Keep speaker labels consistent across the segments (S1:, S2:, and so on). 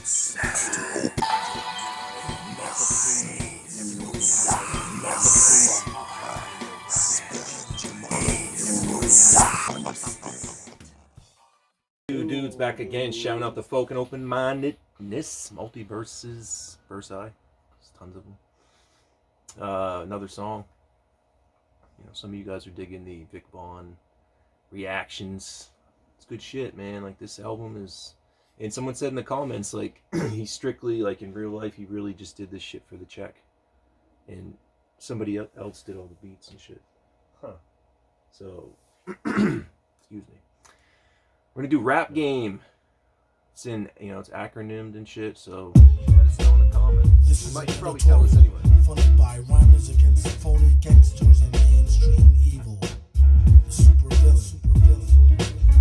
S1: Two dudes back again, shouting out the folk and open-mindedness, multiverses, versi. There's tons of them. Another song. You know, some of you guys are digging the Vic Vaughn reactions. It's good shit, man. Like, this album is... And someone said in the comments, like, he strictly, like, in real life, he really just did this shit for the check. And somebody else did all the beats and shit. Huh. So, excuse me. We're gonna do Rap Game. It's in, you know, it's acronymed and shit, so let us know in the comments.
S2: This is
S1: you might probably tell us anyway.
S2: Funded by rhymers against phony gangsters and mainstream evil. The super villain.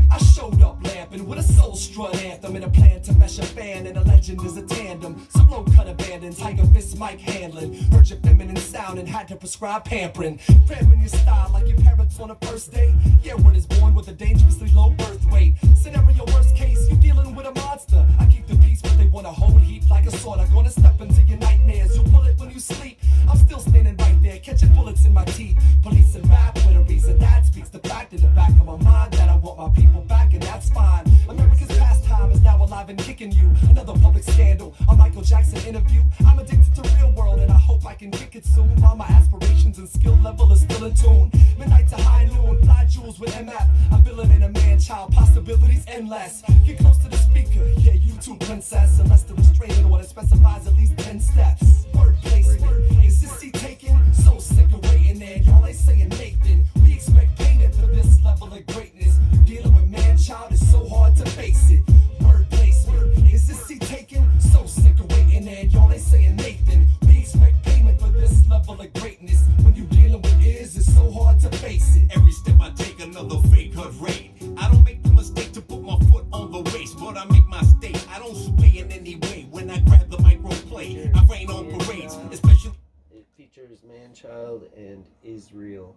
S3: I showed up lamping with a soul strut anthem and a plan to mesh a fan, and a legend is a tandem. Some low cut abandoned, tiger fist mic handling. Heard your feminine sound and had to prescribe pampering. Cramping your style like your parents on a first date. Yeah, word is born with a dangerously low birth weight. Scenario worst case, you dealing with a monster. I keep the peace, but they want to hold heat like a sword. I'm gonna step into your nightmares. You'll pull it when you sleep. I'm still standing right there, catching bullets in my teeth. Police and rap with a reason that speaks the fact in the back of my mind that I want my people back, and that's fine. America's pastime is now alive and kicking you. Another public scandal, a Michael Jackson interview. I'm addicted to real world and I hope I can kick it soon, while my aspirations and skill level is still in tune. Midnight to high noon, fly jewels with M.A.P.G.A.M.E. I'm feeling in a man-child, possibilities endless. Get close to the speaker, yeah, you too, princess. Unless the restraining order specifies at least 10 steps. Word placement, is this seat taken? So sick of waiting there, y'all ain't saying Nathan. We expect payment for this level of greatness. You dealing with man-child, it's so hard to face it. Word placement, is this seat taken? So sick of waiting there, y'all ain't saying Nathan. We expect payment for this level of greatness. When you dealing with ears, it's so hard to face it.
S4: Every step I take, another fake cut rate. I don't make the mistake to put my foot on the waist, but I make my state. I don't sway in any way when I grab the micro play. I rain on parades, especially.
S5: It features Man-Child and Israel.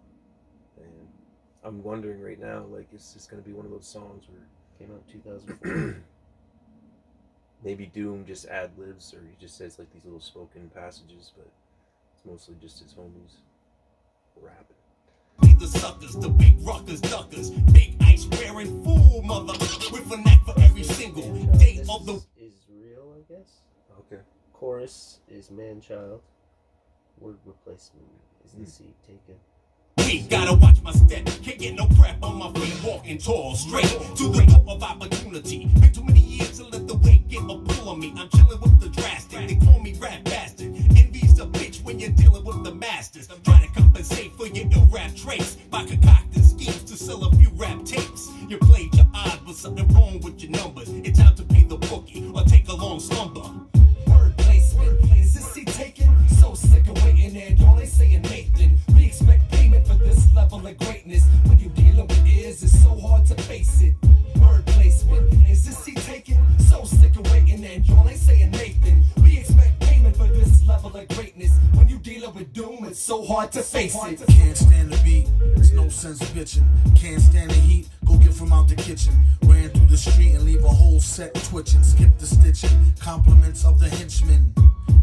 S1: And I'm wondering right now, like, is this gonna be one of those songs where
S5: Came out in 2004.
S1: maybe Doom just ad-libs, or he just says like these little spoken passages, but it's mostly just his homies rapping.
S4: Be the suckers, the big ruckers, duckers, big ice wearing fool mother with a knack for every single day
S5: This
S4: of the.
S5: is Israel, I guess.
S1: Okay.
S5: Chorus is Man-Child. Word replacement is the seat taken.
S4: We gotta watch my step, can't get no crap on my feet, walking tall, straight to the top of opportunity. Been too many years to let the weight get a pull on me. I'm chilling with the drastic, they call me rap bastard. Envy's a bitch when you're dealing with the masters. Try to compensate for your ill rap traits by concocting schemes to sell a few rap tapes. You played your odds, but something wrong with your numbers. It's time to pay the bookie or take a long slumber.
S3: Word placement, is this seat taken? So sick of waiting there, y'all ain't saying Nathan. We expect payment for this level of greatness. When you dealing with ears, it's so hard to face it. Word placement, is this seat taken? So sick of waiting there, y'all ain't saying Nathan. We expect payment for this level of greatness. When you dealing with doom, it's so hard to face it.
S2: Can't stand the beat, there's no sense bitching. Can't stand the heat, go get from out the kitchen. Ran through the street and leave a whole set twitching. Skip the stitching, compliments of the henchman.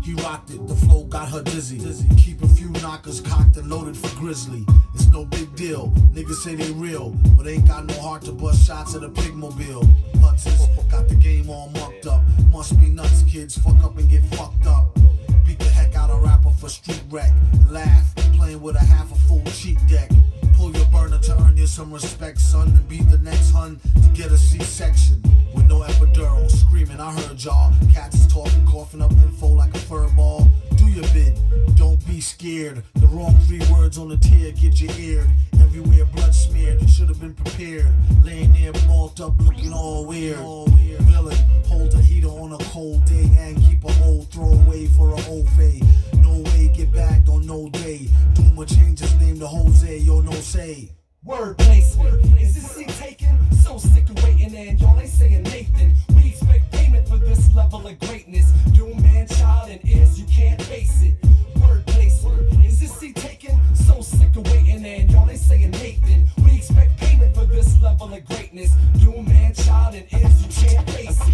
S2: He rocked it, the flow got her dizzy. Keep a few knockers cocked and loaded for Grizzly. It's no big deal, niggas say they real, but ain't got no heart to bust shots at a pig-mobile. Butzes got the game all mucked up. Must be nuts, kids, fuck up and get fucked up. Beat the heck out of rapper for street wreck. Laugh, playing with a half a full cheek deck. Pull your burner to earn you some respect, son, and beat the next hun to get a C-section. With no epidural, screaming, I heard y'all. Cats talking, coughing up info like a fur ball. Do your bid, don't be scared. The wrong 3 words on the tier get you eared. Everywhere blood smeared, you should have been prepared. Laying there, balled up, looking all weird. Villain, hold a heater on a cold day and keep a hole, throw away for a old fade. No way, get back on no day. Doom will change his name to Jose, yo, no say.
S3: Word placement, is this seat taken? So sick of waiting and y'all ain't saying Nathan. We expect payment for this level of greatness. Doom, Man-Child, and ears, you can't face it. Word placement, is this seat taken? So sick of waiting and y'all ain't saying Nathan. We expect payment for this level of greatness. Doom, Man-Child, and ears, you can't face it.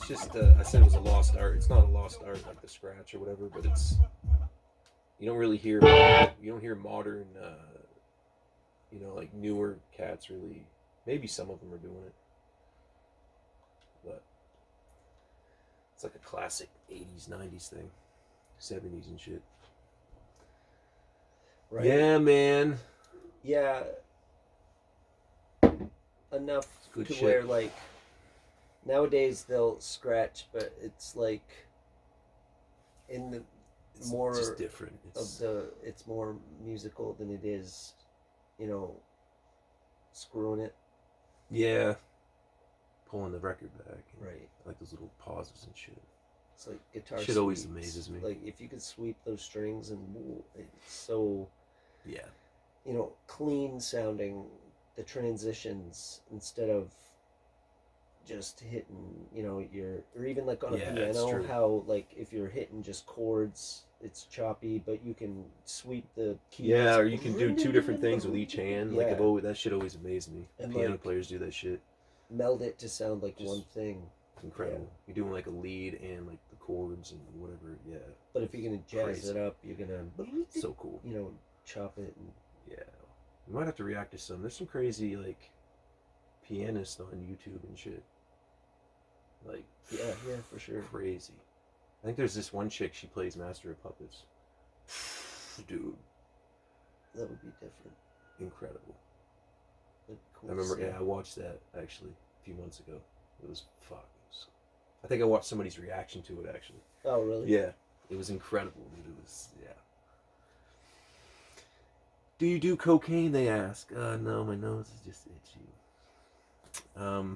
S1: just I said it was a lost art. It's not a lost art like the scratch or whatever, but it's you don't really hear modern like newer cats really. Maybe some of them are doing it, but it's like a classic 80s 90s thing, 70s and shit.
S5: Right.
S1: Yeah, man.
S5: Yeah. Enough
S1: Good
S5: to
S1: shit.
S5: where like nowadays they'll scratch, but it's like in the
S1: It's
S5: more
S1: just different.
S5: it's more musical than it is, screwing it.
S1: Yeah. Pulling the record back. And
S5: Right.
S1: like those little pauses and shit.
S5: It's like guitar
S1: Shit always
S5: sweeps.
S1: amazes me.
S5: Like if you could sweep those strings and it's so
S1: Yeah.
S5: clean sounding, the transitions instead of just hitting, or even like on a
S1: Yeah, that's
S5: piano,
S1: true.
S5: how like if you're hitting just chords, it's choppy, but you can sweep the keys.
S1: Yeah, or you can do two different things with each hand. Like
S5: Yeah.
S1: that shit always amazed me.
S5: And,
S1: Piano
S5: like,
S1: players do that shit.
S5: meld it to sound like
S1: Just-
S5: one thing.
S1: It's incredible. You're doing like a lead and like the chords and whatever. Yeah.
S5: But if you're gonna jazz
S1: Crazy.
S5: it up, you're gonna
S1: So cool.
S5: chop it and
S1: Yeah. We might have to react to some. There's some crazy like pianists on YouTube and shit. Like
S5: yeah, for sure.
S1: crazy. I think there's this one chick, she plays Master of Puppets. Dude,
S5: That would be different.
S1: incredible.
S5: Like, cool
S1: I remember,
S5: to see.
S1: I watched that actually a few months ago. It was I think I watched somebody's reaction to it actually.
S5: Oh really?
S1: Yeah, it was incredible, dude. It was, yeah. Do you do cocaine? They ask. No, my nose is just itchy.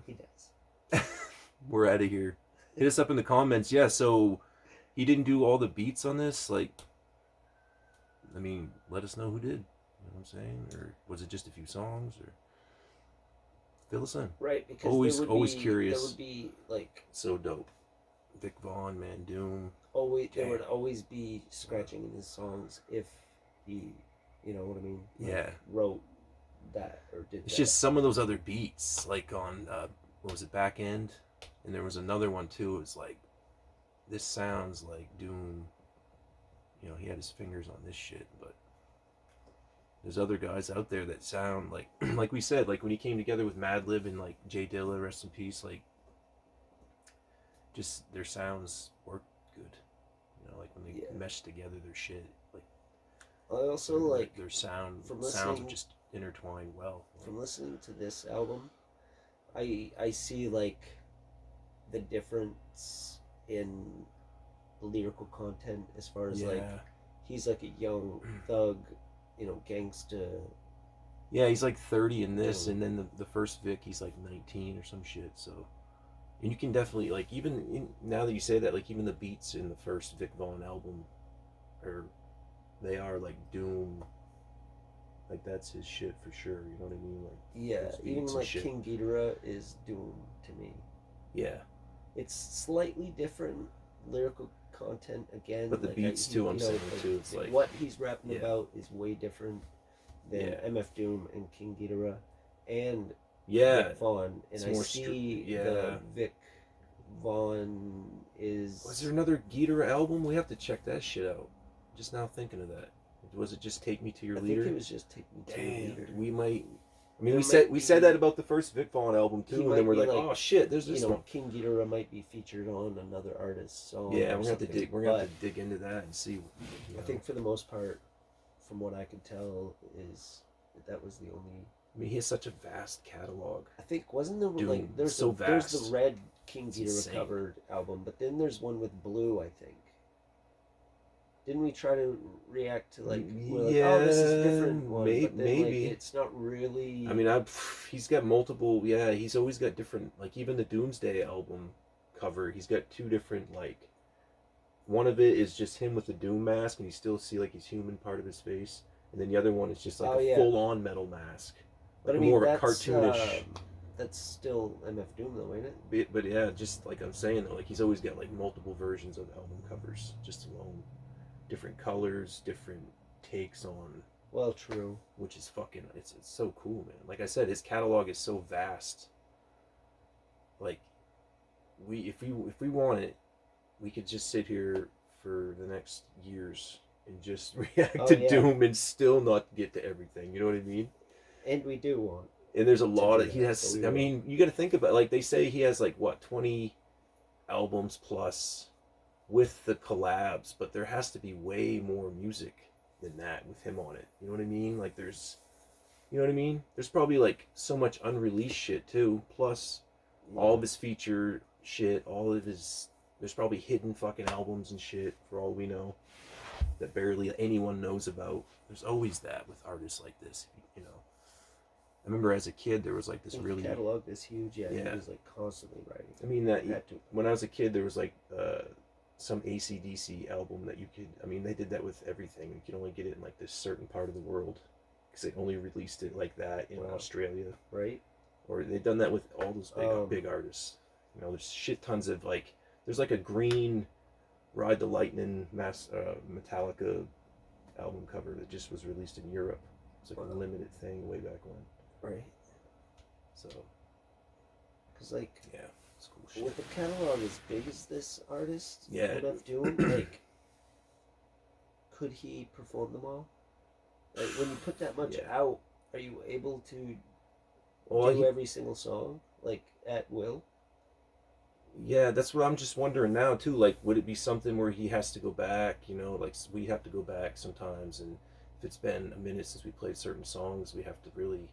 S5: He does.
S1: We're out of here. Hit us up in the comments. Yeah, so he didn't do all the beats on this. Like, I mean, let us know who did. You know what I'm saying? Or was it just a few songs? Or fill us in.
S5: Right, because
S1: Always curious.
S5: There would be like
S1: So dope. Vic Vaughn, man, Doom.
S5: there would
S1: Damn.
S5: always be scratching in his songs if he, you know what I mean? Like,
S1: Yeah.
S5: wrote that or did
S1: It's
S5: that.
S1: just some of those other beats, like on what was it, Back End, and there was another one too. It was like, this sounds like Doom. He had his fingers on this shit, but there's other guys out there that sound like, like we said, like when he came together with Madlib and like Jay Dilla, rest in peace. Like, just their sounds work good. Like when they mesh together, their shit, like
S5: I also like
S1: their sounds
S5: from
S1: would
S5: listening
S1: just intertwine well.
S5: from listening to this album, I see like the difference in lyrical content as far as like he's like a young thug, gangsta.
S1: Yeah, he's like 30 in this, and then the first Vic, he's like 19 or some shit. So, and you can definitely like now that you say that, like even the beats in the first Vic Vaughn album, they are like Doom. Like that's his shit for sure. You know what I mean? Like
S5: Yeah,
S1: those
S5: even
S1: beats and
S5: like
S1: shit.
S5: King Ghidorah is Doom to me.
S1: Yeah,
S5: It's slightly different lyrical content again,
S1: but the
S5: like,
S1: beats too. I'm saying too. It's like
S5: what he's rapping about is way different than
S1: Yeah.
S5: MF Doom and King Ghidorah and
S1: yeah.
S5: Vic Vaughn, and
S1: It's
S5: I
S1: more
S5: see
S1: yeah.
S5: the Vic Vaughn is.
S1: Was there another Ghidorah album? We have to check that shit out. Just now thinking of that. Was it just Take Me to Your
S5: I
S1: Leader?
S5: think it was just Take Me to Your Leader.
S1: We might. I mean,
S5: There
S1: we
S5: might
S1: said
S5: be-
S1: that about the first Vic Vaughn album
S5: He
S1: too, and
S5: might
S1: then we're
S5: be
S1: like,
S5: like,
S1: oh shit, there's this one.
S5: King Ghidorah might be featured on another artist's song.
S1: Yeah,
S5: or
S1: we're gonna have to
S5: something,
S1: dig. We're gonna have
S5: but
S1: to dig into that and see.
S5: I think for the most part, from what I could tell, is that was the only.
S1: I mean, he has such a vast catalog.
S5: I think wasn't there
S1: Doom,
S5: like there's
S1: so
S5: there's
S1: vast.
S5: the Red King
S1: It's
S5: Ghidorah
S1: insane.
S5: covered album, but then there's one with Blue, I think. Didn't we try to react to like we're like, oh, this is a different one, but then
S1: maybe.
S5: like it's not really.
S1: I mean, he's got multiple. Yeah, he's always got different. Like even the Doomsday album cover, he's got two different like. One of it is just him with the Doom mask, and you still see like his human part of his face, and then the other one is just like a full-on metal mask,
S5: but
S1: like
S5: I mean,
S1: more of a
S5: that's,
S1: cartoonish.
S5: That's still MF Doom though, ain't it?
S1: But yeah, just like I'm saying though, like he's always got like multiple versions of album covers, just alone, different colors, different takes on.
S5: Well, true.
S1: Which is fucking, it's so cool, man. Like I said, his catalog is so vast. Like, if we want it, we could just sit here for the next years and just react to Doom and still not get to everything. You know what I mean?
S5: And we do want.
S1: And there's a lot of
S5: that,
S1: he has.
S5: so
S1: I mean, you got to think about, like, they say he has like what 20 albums plus with the collabs, but there has to be way more music than that with him on it. You know what I mean? Like there's, you know what I mean? There's probably like so much unreleased shit too. Plus all of his feature shit, all of his. There's probably hidden fucking albums and shit for all we know that barely anyone knows about. There's always that with artists like this, you know. I remember as a kid there was like this really
S5: catalog is huge. Yeah, he was like constantly writing.
S1: I mean when I was a kid there was like some AC/DC album that you could. I mean they did that with everything. You could only get it in like this certain part of the world because they only released it like that in Australia,
S5: right?
S1: Or they've done that with all those big artists. You know, there's shit tons of like. There's like a green Ride the Lightning Metallica album cover that just was released in Europe. It's like a limited thing way back when.
S5: Right.
S1: So.
S5: Because like.
S1: Yeah, it's cool shit.
S5: With the catalog as big as this artist
S1: would
S5: have doing, like, could he perform them all? Like when you put that much out, are you able to do every single song like at will?
S1: Yeah, that's what I'm just wondering now too. Like, would it be something where he has to go back? You know, like we have to go back sometimes, and if it's been a minute since we played certain songs, we have to really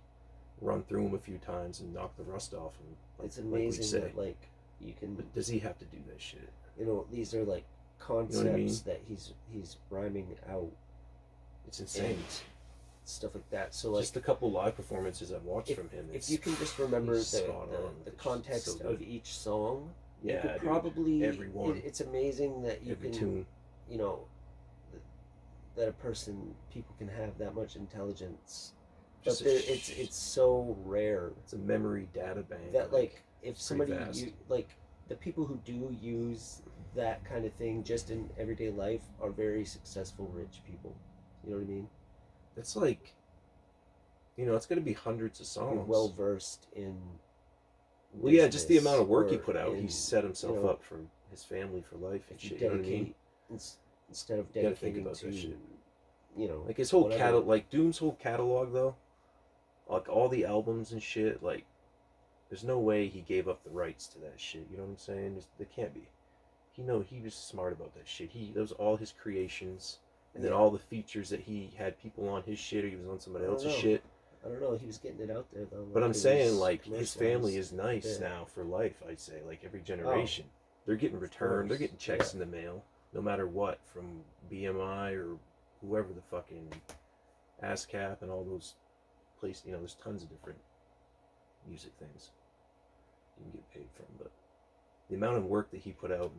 S1: run through them a few times and knock the rust off them. Like,
S5: it's amazing that like you can.
S1: But does he have to do that shit?
S5: You know, these are like concepts you know what I mean? That he's rhyming out.
S1: It's insane.
S5: Stuff like that. So like
S1: just a couple live performances I've watched from him.
S5: If you can just remember the context so of each song.
S1: Yeah,
S5: you could probably
S1: everyone.
S5: It's amazing that you can,
S1: tune.
S5: You know, that people can have that much intelligence. But it's so rare.
S1: It's a memory data bank.
S5: That like if somebody like the people who do use that kind of thing just in everyday life are very successful rich people. You know what I mean?
S1: It's like, you know, it's going to be hundreds of songs.
S5: You're well versed in.
S1: Well, yeah, just the amount of work he put out. He set himself up for his family for life and shit. You know what I mean?
S5: Instead of dedicating to, that shit. You know,
S1: like his whole catalog, like Doom's whole catalog, though, like all the albums and shit. Like, there's no way he gave up the rights to that shit. You know what I'm saying? There can't be. He was smart about that shit. Those all his creations, and then all the features that he had people on his shit, or he was on somebody else's shit.
S5: I don't know. He was getting it out there though.
S1: But I'm saying, like, his family is nice now for life. I'd say, like, every generation, they're getting returned. They're getting checks in the mail, no matter what, from BMI or whoever the fucking ASCAP and all those places. You know, there's tons of different music things you can get paid from. But the amount of work that he put out,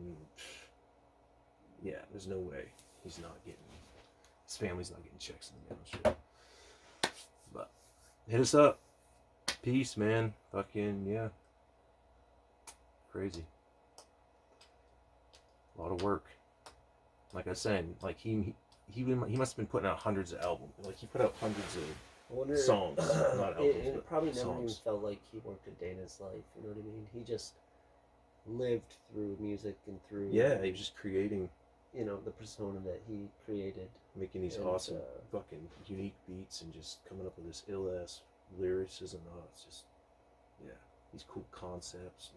S1: there's no way he's not getting. His family's not getting checks in the mail and shit. But hit us up. Peace, man. Fucking, yeah. Crazy. A lot of work. Like I said, like he must have been putting out hundreds of albums. Like he put out hundreds of songs, not albums.
S5: It probably never
S1: songs.
S5: even felt like he worked a day in his life. You know what I mean? He just lived through music and through.
S1: Yeah, he was just creating.
S5: You know, the persona that he created.
S1: Making these awesome, fucking unique beats and just coming up with this ill-ass lyricism. Oh, it's just, these cool concepts.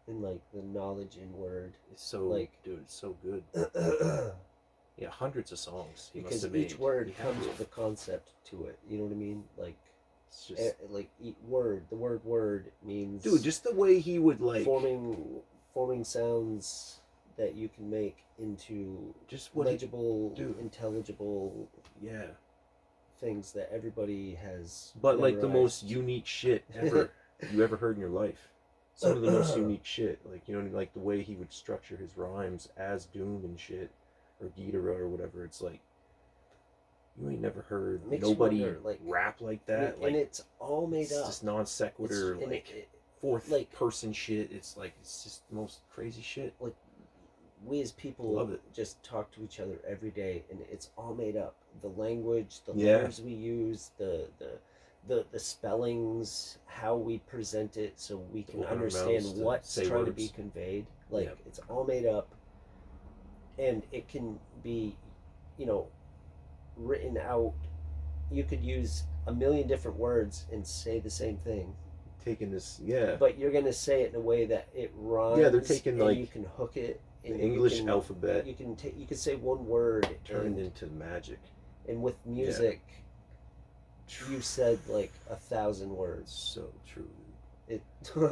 S5: And like, the knowledge in word.
S1: It's so, like, dude, it's so good. Yeah, hundreds of songs he must have made.
S5: Because each word comes with a concept to it. You know what I mean? Like,
S1: it's just...
S5: like, each word, the word means...
S1: Dude, just the way he would, like...
S5: Forming sounds... that you can make into
S1: just
S5: legible, intelligible things that everybody has
S1: but memorized. Like the most unique shit ever you ever heard in your life. Some of the most unique shit. Like, you know, like the way he would structure his rhymes as Doom and shit, or Ghidorah or whatever. It's like, you ain't never heard nobody rap like that.
S5: And it's all made up.
S1: It's just non sequitur, fourth person shit. It's like, it's just the most crazy shit.
S5: Like, we as people just talk to each other every day, and it's all made up. The language, the letters we use, the the spellings, how we present it, so we can
S1: Open our
S5: understand
S1: mouths to
S5: what's
S1: say
S5: trying to
S1: words.
S5: be conveyed. Like
S1: Yep.
S5: it's all made up, and it can be, you know, written out. You could use a million different words and say the same thing,
S1: Taking this, yeah,
S5: but you're gonna say it in a way that it rhymes.
S1: Yeah, they're taking,
S5: and
S1: like,
S5: you can hook it.
S1: the
S5: And
S1: English
S5: you can,
S1: alphabet
S5: You can you can say one word
S1: turned
S5: and,
S1: into magic.
S5: and with music, you said like 1,000 words.
S1: So true.
S5: It.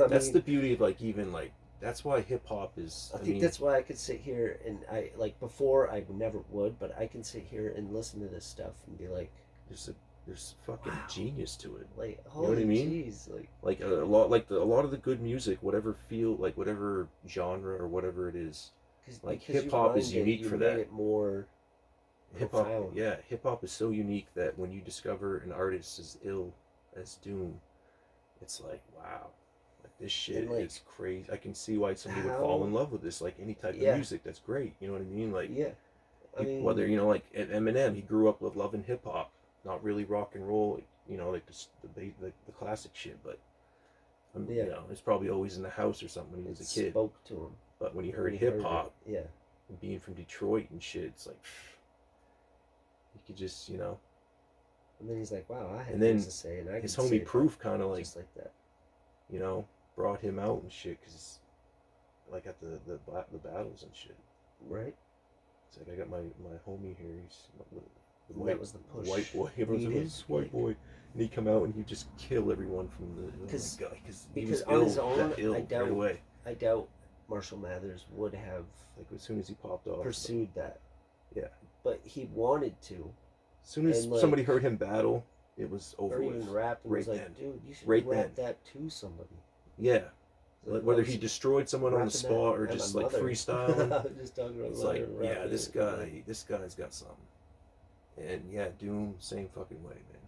S1: That's the beauty of like even like that's why hip hop is.
S5: I think that's why I could sit here and I like before I never would, but I can sit here and listen to this stuff and be like,
S1: there's fucking
S5: Wow.
S1: genius to it.
S5: like
S1: know
S5: holy
S1: what I mean?
S5: jeez,
S1: Like a lot of the good music, whatever whatever genre or whatever it is, like
S5: because you
S1: hip hop is
S5: rhymed it,
S1: unique
S5: you
S1: for
S5: made
S1: that.
S5: it more
S1: Hip hop,
S5: profound.
S1: yeah, hip hop is so unique that when you discover an artist as ill as Doom, it's like wow, like this shit
S5: And, like,
S1: is crazy. I can see why somebody would
S5: how-
S1: fall in love with this. Like any type
S5: Yeah.
S1: of music, that's great. You know what I mean? Like
S5: Yeah, I mean,
S1: whether like Eminem, he grew up with loving hip hop, not really rock and roll. You know, like the classic shit, but
S5: Yeah.
S1: you know, it's probably always in the house or something when he was
S5: it
S1: a kid.
S5: spoke to him.
S1: But when he
S5: when
S1: heard
S5: he
S1: hip hop,
S5: it. Yeah,
S1: and being from Detroit and shit, it's like you could just, you know.
S5: and then he's like, wow, I had
S1: And then
S5: things to say, and I
S1: His
S5: could say
S1: homie
S5: that
S1: Proof kind of like,
S5: just like that.
S1: you know, brought him out and shit, cause like at the battles and shit.
S5: Right?
S1: It's like I got my homie here. He's the
S5: And that was the push.
S1: white boy. Everyone's like,
S5: needed,
S1: "Who's this white boy?" And he'd come out and he'd just kill everyone from the
S5: Because-
S1: he was
S5: on
S1: ill,
S5: his own,
S1: that ill
S5: I doubt-
S1: right away.
S5: I doubt Marshall Mathers would have
S1: Like as soon as he popped off,
S5: pursued that.
S1: Yeah.
S5: But he wanted to,
S1: as soon as
S5: and, like,
S1: somebody heard him battle, it was over
S5: or
S1: with.
S5: even rap, and was
S1: Right
S5: like,
S1: then.
S5: dude, you should
S1: Right
S5: rap
S1: then.
S5: that to somebody.
S1: Yeah.
S5: Like,
S1: Whether
S5: I
S1: he
S5: was
S1: destroyed someone on the
S5: rapping that
S1: spot or
S5: at my
S1: just like
S5: mother.
S1: freestyling.
S5: I was just talking about
S1: It's
S5: mother
S1: like,
S5: and
S1: yeah,
S5: rapping
S1: this
S5: it.
S1: guy's got something. And yeah, Doom, same fucking way, man.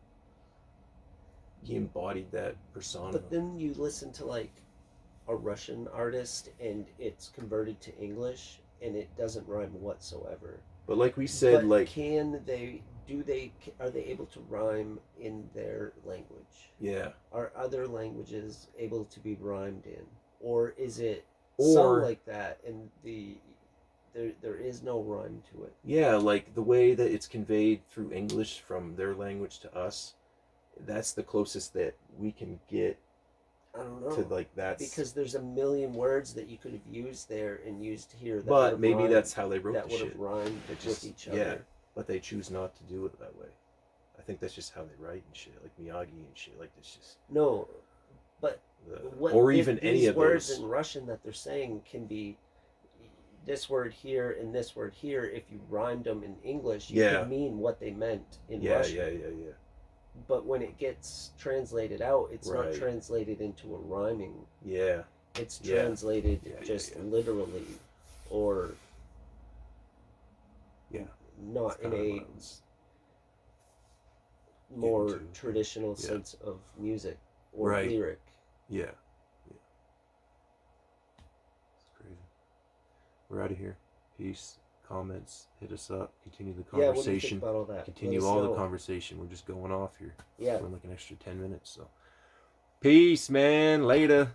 S1: He embodied that persona.
S5: But then you listen to like a Russian artist, and it's converted to English, and it doesn't rhyme whatsoever.
S1: But like we said,
S5: But
S1: like,
S5: are they able to rhyme in their language?
S1: yeah.
S5: Are other languages able to be rhymed in, or is it
S1: Or-
S5: sung like that and there is no rhyme to it?
S1: Yeah, like the way that it's conveyed through English from their language to us, that's the closest that we can get
S5: I don't know.
S1: to like that's
S5: Because there's a million words that you could have used there and used here. That would
S1: but
S5: have
S1: maybe
S5: rhymed,
S1: that's how they wrote
S5: that
S1: the
S5: would
S1: shit.
S5: have rhymed
S1: It
S5: with
S1: just-
S5: each
S1: yeah.
S5: other.
S1: But they choose not to do it that way. I think that's just how they write and shit, like Miyagi and shit. Like it's just
S5: No, but what
S1: or
S5: if
S1: even any
S5: these
S1: of
S5: words
S1: those.
S5: in Russian that they're saying can be this word here and this word here. If you rhymed them in English, you
S1: Yeah.
S5: could mean what they meant in
S1: Yeah,
S5: Russian.
S1: yeah.
S5: But when it gets translated out, it's not
S1: Right.
S5: translated into a rhyming.
S1: Yeah.
S5: It's
S1: Yeah.
S5: translated
S1: Yeah,
S5: just
S1: yeah.
S5: literally, or
S1: Yeah.
S5: not
S1: It's
S5: in
S1: kinda
S5: a
S1: what I was
S5: more
S1: getting to.
S5: traditional
S1: Yeah.
S5: sense of music or
S1: Right.
S5: lyric.
S1: Yeah. It's crazy. We're out of here. Peace. Comments. Hit us up. Continue the
S5: Yeah, what do you think
S1: conversation.
S5: about all that?
S1: Continue
S5: Let us
S1: all
S5: know.
S1: the conversation. We're just going off here.
S5: Yeah.
S1: We're in like an extra 10 minutes. So, peace, man. Later.